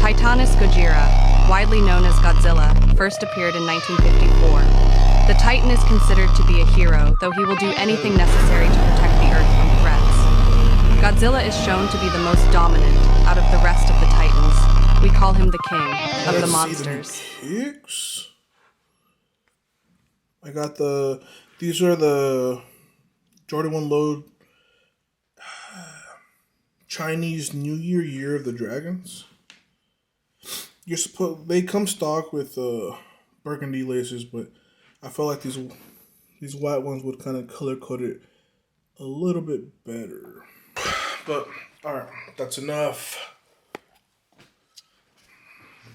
Titanus Gojira, widely known as Godzilla, first appeared in 1954. The Titan is considered to be a hero, though he will do anything necessary to protect the Earth from threats. Godzilla is shown to be the most dominant out of the rest of the Titans. We call him the king of the monsters. Kicks. I got these are the Jordan 1 Load Chinese New Year of the Dragons. They come stock with burgundy laces, but I felt like these white ones would kind of color code it a little bit better. But alright, that's enough.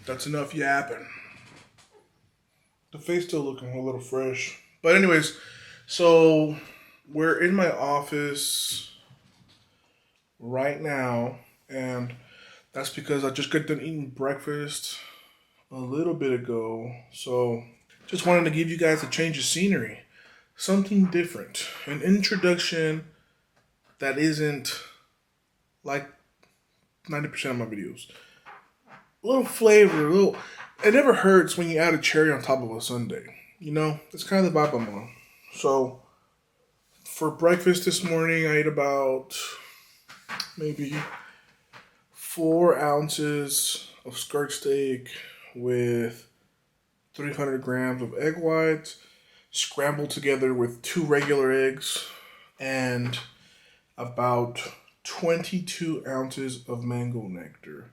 That's enough yapping. The face still looking a little fresh. But anyways, so we're in my office right now, and that's because I just got done eating breakfast a little bit ago. So just wanted to give you guys a change of scenery. Something different. An introduction that isn't like 90% of my videos. A little flavor, it never hurts when you add a cherry on top of a sundae. You know, that's kind of the vibe I'm on. So, for breakfast this morning, I ate about maybe 4 ounces of skirt steak with 300 grams of egg whites, scrambled together with 2 regular eggs, and about 22 ounces of mango nectar.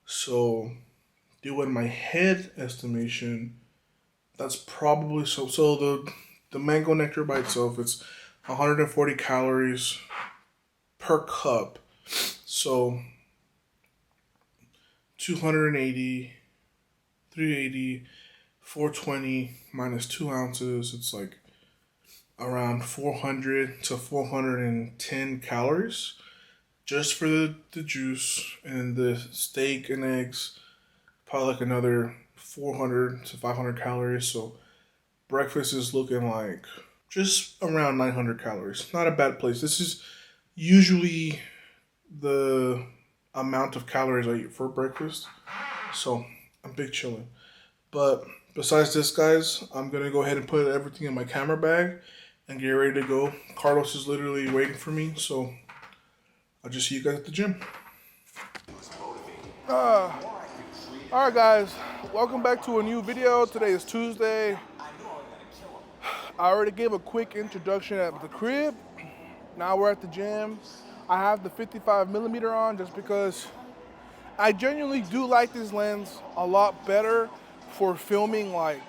So, doing my head estimation, that's probably so the mango nectar by itself, it's 140 calories per cup. So 280, 380, 420 minus 2 ounces, it's like around 400 to 410 calories just for the juice, and the steak and eggs probably like another 400 to 500 calories. So breakfast is looking like just around 900 calories. Not a bad place. This is usually the amount of calories I eat for breakfast. So I'm big chilling. But besides this, guys, I'm going to go ahead and put everything in my camera bag and get ready to go. Carlos is literally waiting for me. So I'll just see you guys at the gym. Alright guys, welcome back to a new video. Today is Tuesday. I already gave a quick introduction at the crib. Now we're at the gym. I have the 55mm on just because I genuinely do like this lens a lot better for filming like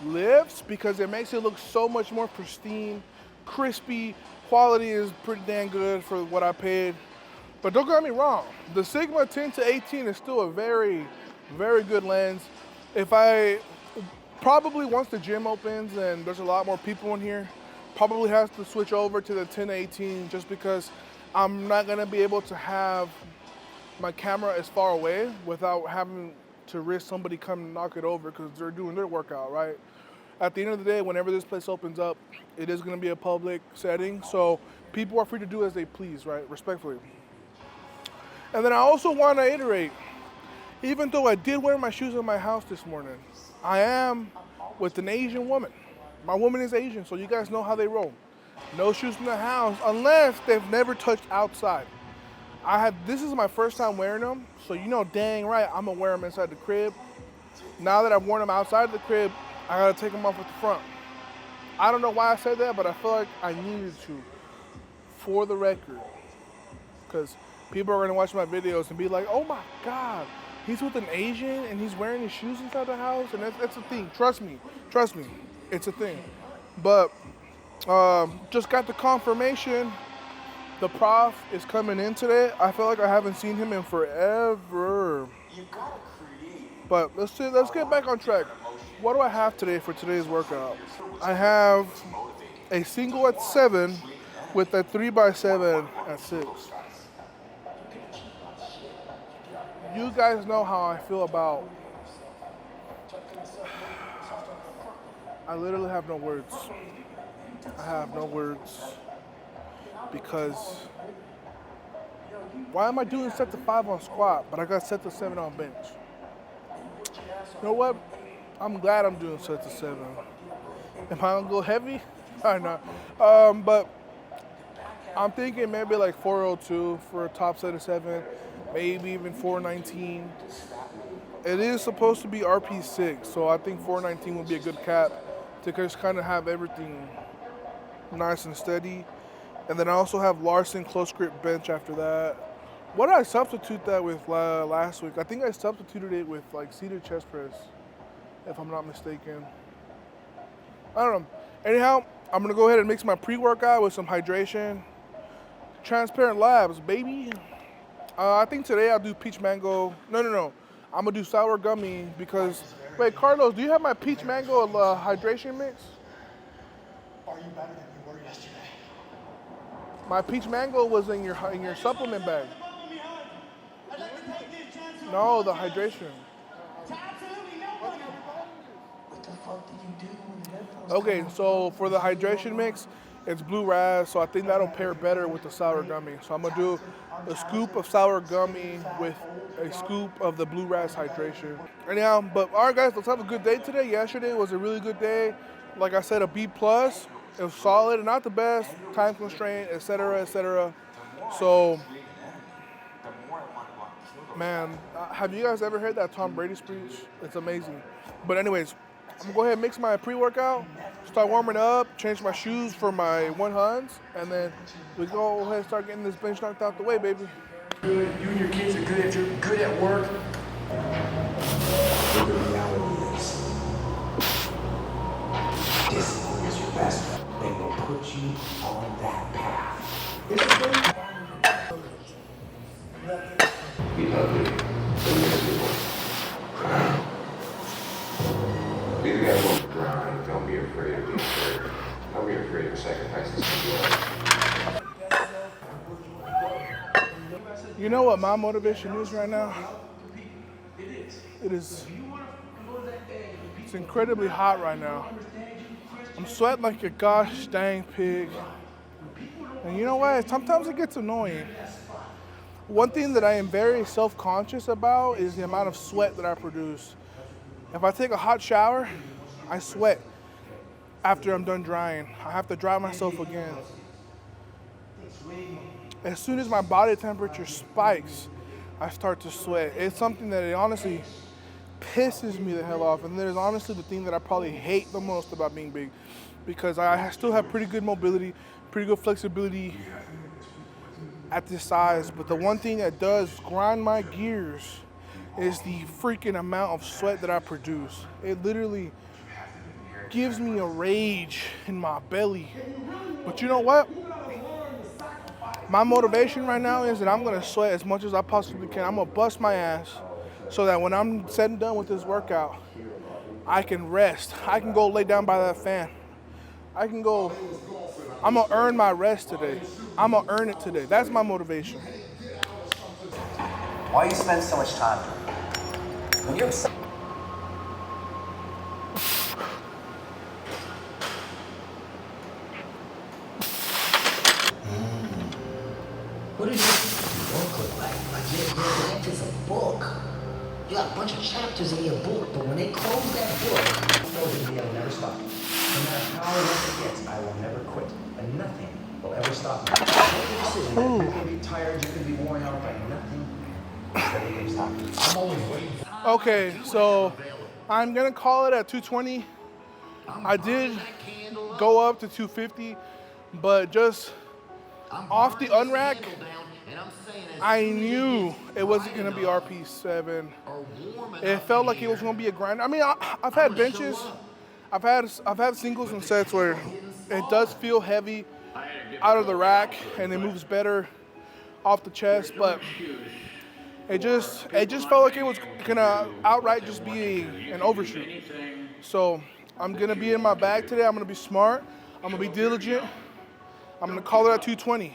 lifts, because it makes it look so much more pristine, crispy. Quality is pretty dang good for what I paid. But don't get me wrong, the Sigma 10 to 18 is still a very, very good lens. Probably once the gym opens and there's a lot more people in here, probably have to switch over to the 10 to 18 just because I'm not gonna be able to have my camera as far away without having to risk somebody come knock it over because they're doing their workout, right? At the end of the day, whenever this place opens up, it is gonna be a public setting, so people are free to do as they please, right? Respectfully. And then I also want to iterate, even though I did wear my shoes in my house this morning, I am with an Asian woman. My woman is Asian, so you guys know how they roll. No shoes in the house unless they've never touched outside. This is my first time wearing them, so you know dang right I'm gonna wear them inside the crib. Now that I've worn them outside the crib, I gotta take them off at the front. I don't know why I said that, but I feel like I needed to, for the record, because people are gonna watch my videos and be like, oh my God, he's with an Asian and he's wearing his shoes inside the house, and that's a thing. Trust me, it's a thing. But just got the confirmation. The prof is coming in today. I feel like I haven't seen him in forever. But let's get back on track. What do I have today for today's workout? I have a single at 7 with a 3x7 at 6. You guys know how I feel about... I literally have no words. I have no words because Why am I doing set to 5 on squat, but I got set to 7 on bench? You know what? I'm glad I'm doing set to 7. Am I gonna go heavy? I know. But I'm thinking maybe like 402 for a top set of 7, maybe even 419. It is supposed to be RP6, so I think 419 would be a good cap to just kind of have everything nice and steady. And then I also have Larson close grip bench after that. What did I substitute that with last week? I think I substituted it with like seated chest press, if I'm not mistaken. I don't know. Anyhow, I'm gonna go ahead and mix my pre-workout with some hydration. Transparent Labs, baby. I think today I'll do peach mango. No. I'm gonna do sour gummy because, wait, Carlos, do you have my peach mango hydration mix? Are you better than you were yesterday? My peach mango was in your supplement bag. No, the hydration. What the fuck did you do? Okay, so for the hydration mix, it's blue raz, so I think that'll pair better with the sour gummy. So I'm gonna do a scoop of sour gummy with a scoop of the blue raz hydration. Anyhow, but all right, guys, let's have a good day today. Yesterday was a really good day. Like I said, a B+. It was solid, not the best, time constraint, etc., etc. So, man, have you guys ever heard that Tom Brady speech? It's amazing. But anyways, I'm gonna go ahead and mix my pre-workout, start warming up, change my shoes for my 100s, and then we go ahead and start getting this bench knocked out the way, baby. Good. You and your kids are good. You're good at work. But the reality is, discipline is your best friend. They will put you on that path. Be ugly. Be miserable. Drown. Be the guy who wants to drown. Don't be afraid of being afraid. Don't be afraid of sacrificing something. You know what my motivation is right now? It's incredibly hot right now. I'm sweating like a gosh dang pig. And you know what? Sometimes it gets annoying. One thing that I am very self-conscious about is the amount of sweat that I produce. If I take a hot shower, I sweat after I'm done drying. I have to dry myself again. As soon as my body temperature spikes, I start to sweat. It's something that it honestly pisses me the hell off. And that is honestly the thing that I probably hate the most about being big, because I still have pretty good mobility, pretty good flexibility at this size. But the one thing that does grind my gears is the freaking amount of sweat that I produce. It literally gives me a rage in my belly. But you know what? My motivation right now is that I'm gonna sweat as much as I possibly can. I'm gonna bust my ass so that when I'm said and done with this workout, I can rest. I can go lay down by that fan. I'm gonna earn my rest today. I'm gonna earn it today. That's my motivation. Why you spend so much time? When you're upset. What does your book look like? Like your life is a book. You got a bunch of chapters in your book, but when they close that book, I know that I'll never stop. No matter how rough it gets, I will never quit. And nothing will ever stop me. Make a decision. You can be tired, you can be worn out, but nothing will ever stop me. I'm always waiting. Okay, so I'm gonna call it at 220. I did go up to 250, but just off the unrack, I knew it wasn't gonna be RP7. It felt like it was gonna be a grind. I mean, I've had benches, I've had singles and sets where it does feel heavy out of the rack and it moves better off the chest, but it just felt like it was gonna outright just be an overshoot. So I'm gonna be in my bag today. I'm gonna be smart. I'm gonna be diligent. I'm gonna call it at 220.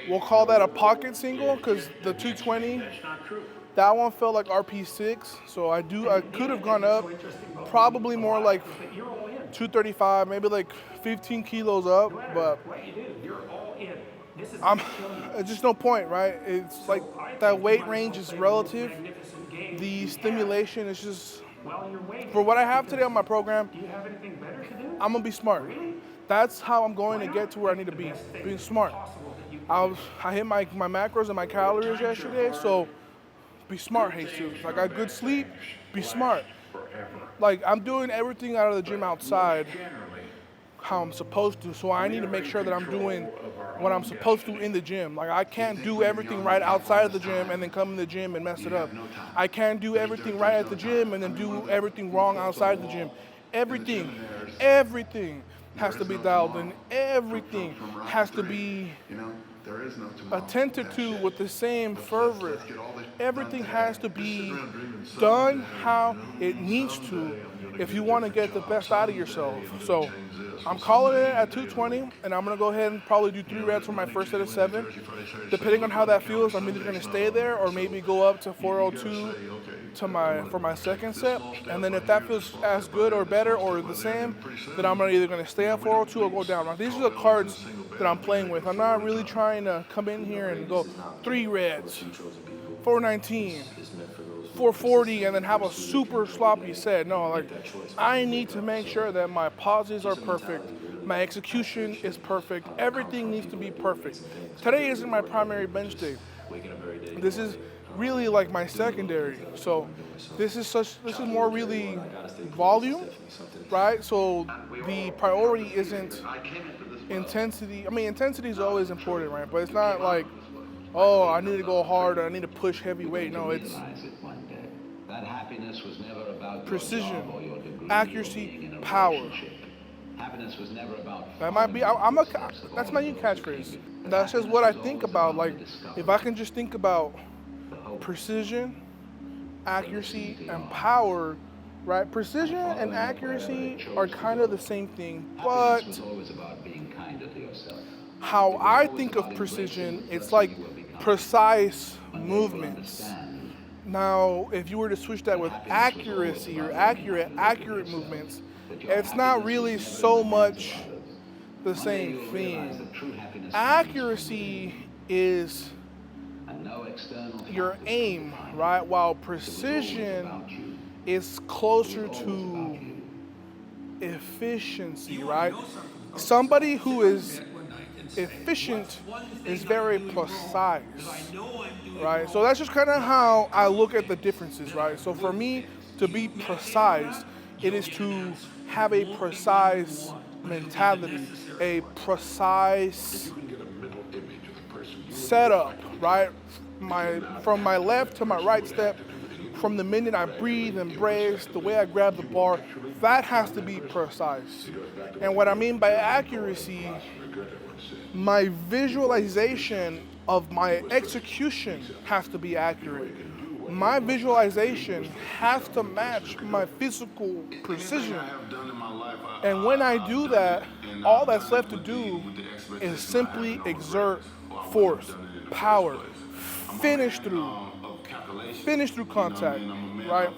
We'll call that a pocket single because the 220, that one felt like RP6. So I could have gone up, probably more like 235, maybe like 15 kilos up. But It's just no point, right? It's like that weight range is relative. The stimulation is just, for what I have today on my program, I'm gonna be smart. That's how I'm going to get to where I need to be, being smart. I hit my macros and my calories yesterday, so be smart, Jesus. I got good sleep, be smart. Like, I'm doing everything out of the gym outside how I'm supposed to, so I need to make sure that I'm doing what I'm supposed to in the gym. Like, I can't do everything right outside of the gym and then come in the gym and mess it up. I can't do everything right at the gym and then do everything wrong outside of the gym. Everything has to be dialed in. Everything has to be attended to with the same fervor. Everything has to be done how it needs to if you want to get the best out of yourself. So I'm calling it at 220, and I'm going to go ahead and probably do 3 reps for my first set of 7. Depending on how that feels, I'm either going to stay there or maybe go up to 402 for my second set. And then if that feels as good or better or the same, then I'm either going to stay at 402 or go down. Now, these are the cards that I'm playing with. I'm not really trying to come in here and go 3 reps, 419, 440, and then have a super sloppy set. No, like, I need to make sure that my pauses are perfect, my execution is perfect, everything needs to be perfect. Today isn't my primary bench day. This is really like my secondary. So this is more really volume, right? So the priority isn't intensity. I mean, intensity is always important, right? But it's not like, oh, I need to go hard or I need to push heavy weight. No, it's that happiness was never about precision, accuracy, power. Happiness was never about that might be. That's my new catchphrase. That's just what I think about. Like, if I can just think about precision, accuracy, and power, right? Precision and accuracy are kind of the same thing, but how I think of precision, it's like precise movements. Now, if you were to switch that with accuracy or accurate movements, it's not really so much the same thing. Accuracy is your aim, right? While precision is closer to efficiency, right? Somebody who is efficient is very precise, right? So that's just kind of how I look at the differences, right? So for me to be precise, it is to have a precise mentality, a precise setup, right? From my left to my right step, from the minute I breathe and brace, the way I grab the bar, that has to be precise. And what I mean by accuracy, my visualization of my execution has to be accurate. My visualization has to match my physical precision. And when I do that, all that's left to do is simply exert force, power, finish through contact, right?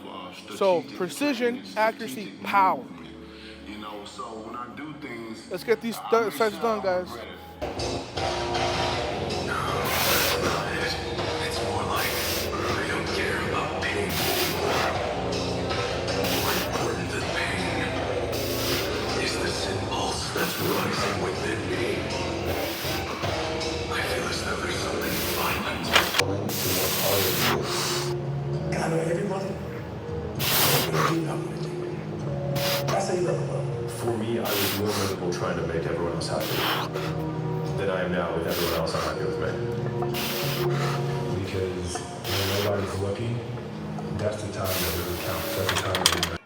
So precision, accuracy, power. Let's get these sets done, guys. It's more like I don't care about pain anymore. More important than pain is this impulse that's rising within me. I feel as though there's something violent. And I know everybody. That's how you love love. For me, I was more miserable trying to make everyone else happy than I am now with everyone else unhappy with me. Because when nobody's looking, that's the time that really counts. That's the time that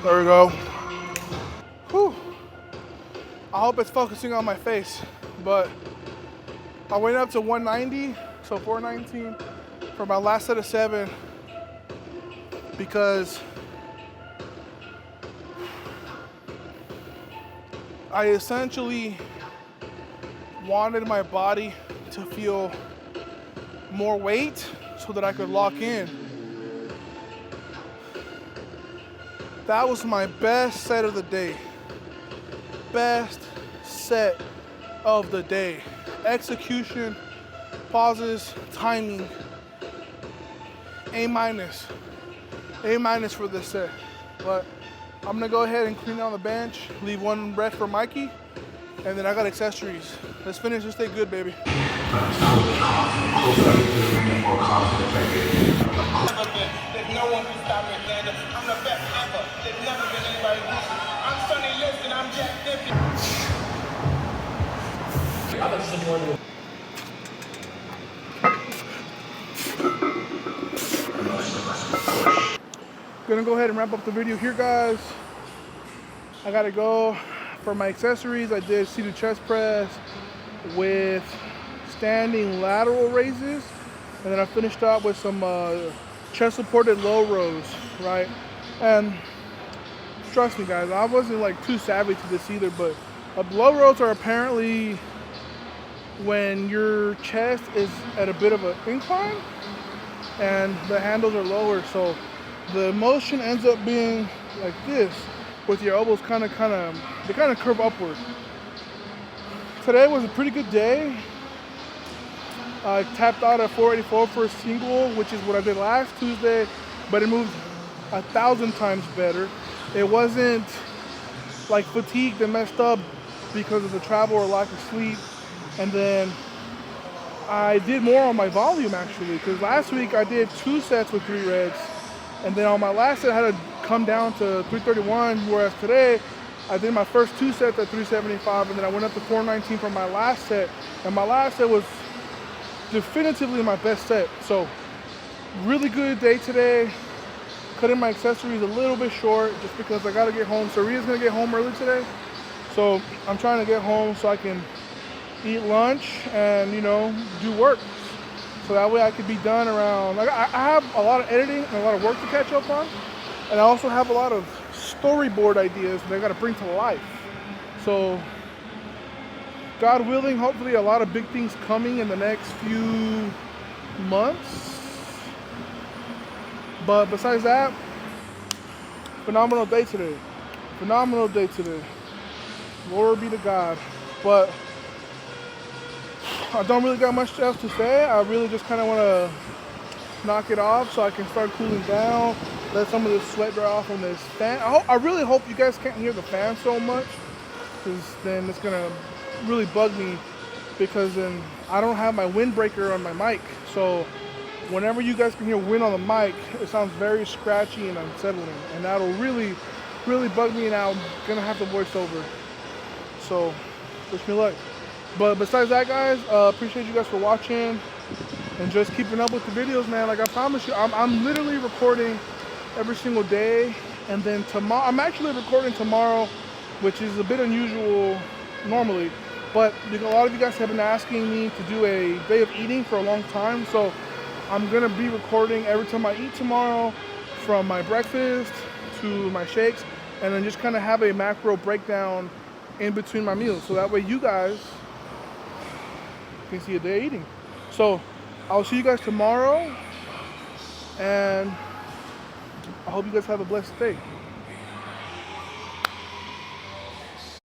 There we go. Whew. I hope it's focusing on my face, but I went up to 190, so 419 for my last set of 7. because I essentially wanted my body to feel more weight so that I could lock in. That was my best set of the day. Best set of the day. Execution, pauses, timing. A minus. A minus for this set. But I'm gonna go ahead and clean down the bench, leave one rest for Mikey, and then I got accessories. Let's finish this day good, baby. If no one can stop it, Xander. I'm the best ever. There's never been anybody decent. I'm Sonny Liston, I'm Jack Dippy. I'm a simple. Gonna go ahead and wrap up the video here, guys. I gotta go for my accessories. I did seated chest press with standing lateral raises, and then I finished up with some chest supported low rows, right? And trust me, guys, I wasn't like too savvy to this either, but low rows are apparently when your chest is at a bit of an incline and the handles are lower, so the motion ends up being like this, with your elbows kind of curve upward. Today was a pretty good day. I tapped out at 484 for a single, which is what I did last Tuesday, but it moved 1,000 times better. It wasn't like fatigued and messed up because of the travel or lack of sleep. And then I did more on my volume actually, because last week I did 2 sets with 3 reds, and then on my last set I had to come down to 331, whereas today I did my first 2 sets at 375, and then I went up to 419 for my last set, and my last set was definitively my best set. So really good day today. Cutting my accessories a little bit short just because I gotta get home. Saria's gonna get home early today, so I'm trying to get home so I can eat lunch and, you know, do work, so that way I could be done around. I have a lot of editing and a lot of work to catch up on, and I also have a lot of storyboard ideas that I got to bring to life. So God willing, hopefully a lot of big things coming in the next few months. But besides that, phenomenal day today. Phenomenal day today. Glory be to God. But I don't really got much else to say. I really just kind of want to knock it off so I can start cooling down, let some of the sweat dry off on this fan. I really hope you guys can't hear the fan so much, because then it's going to really bug me, because then I don't have my windbreaker on my mic. So whenever you guys can hear wind on the mic, it sounds very scratchy and unsettling, and that'll really, really bug me, and I'm going to have to voice over. So wish me luck. But besides that, guys, appreciate you guys for watching and just keeping up with the videos, man. Like I promise you, I'm literally recording every single day. And then tomorrow, I'm actually recording tomorrow, which is a bit unusual normally. But a lot of you guys have been asking me to do a day of eating for a long time. So I'm going to be recording every time I eat tomorrow, from my breakfast to my shakes, and then just kind of have a macro breakdown in between my meals. So that way you guys can see a day eating. So I'll see you guys tomorrow, and I hope you guys have a blessed day.